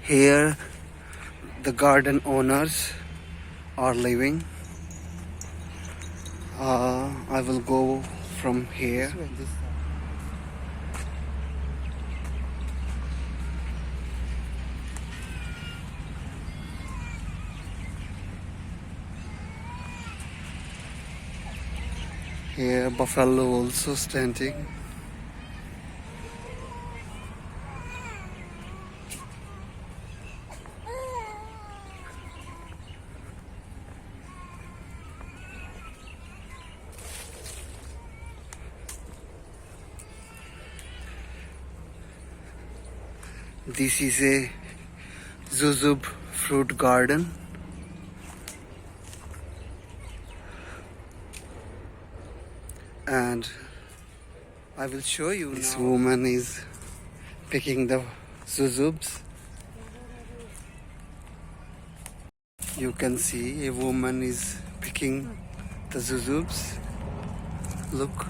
Here the garden owners are living. I will go from here. Here buffalo also standing. This is a jujube fruit garden. And I will show you now. This woman is picking the jujubes. You can see a woman is picking the jujubes. Look.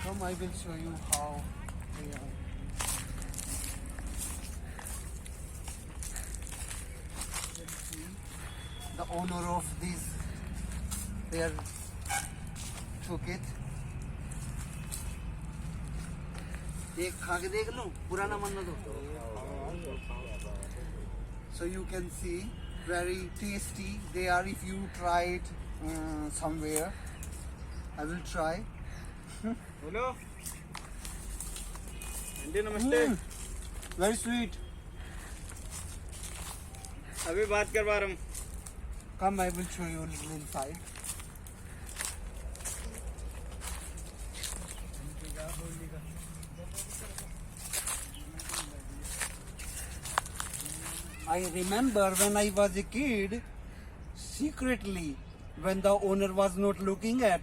Come, I will show you how they are. Let's see. The owner of this, they took it. So you can see, very tasty they are if you try it somewhere. I will try. Hello. Andy, namaste. Very sweet. अभी बात करवा रहा हूँ. Come, I will show you a little inside. I remember when I was a kid, secretly, when the owner was not looking at,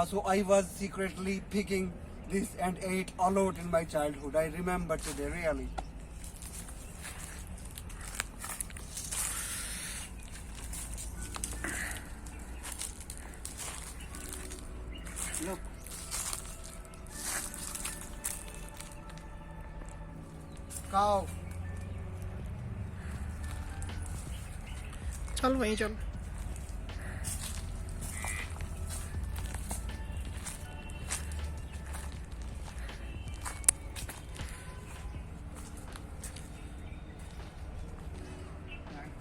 so I was secretly picking this and ate a lot in my childhood. I remember today, really. Look. Cow. चल वहीं चल.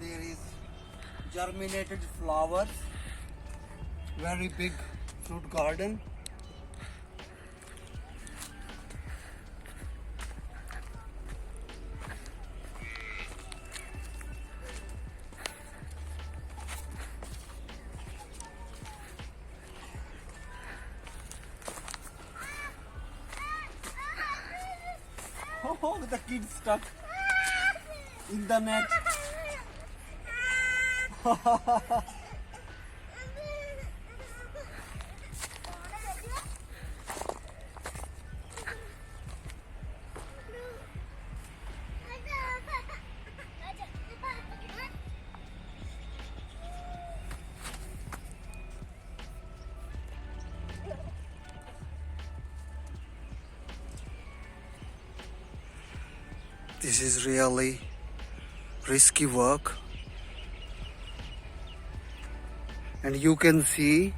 There is germinated flowers, very big fruit garden. Oh, the kid stuck in the net. This is really risky work. And you can see,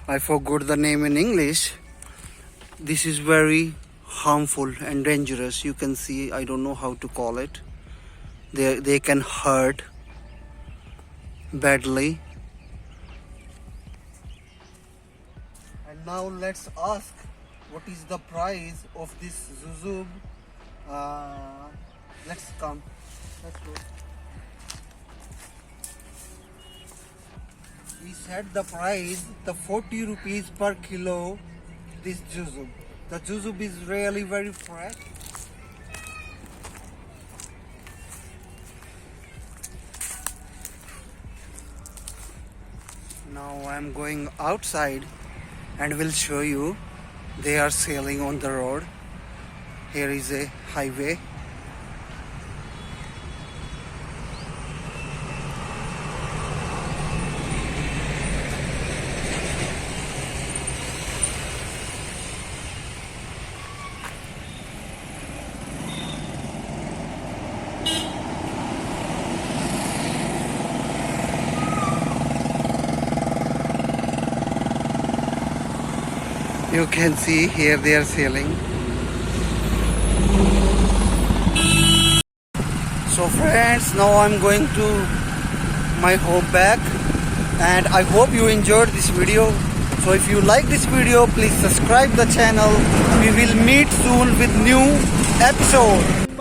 I forgot the name in English. This is very harmful and dangerous. You can see, I don't know how to call it. They can hurt badly. And now let's ask, what is the price of this jujube? Let's go. He said the price, the 40 rupees per kilo, this jujube. The jujube is really very fresh. Now I'm going outside and will show you. They are sailing on the road. Here is a highway. You can see here they are sailing. So friends, now I'm going to my home back, and I hope you enjoyed this video. So if you like this video, please subscribe the channel. We will meet soon with new episode.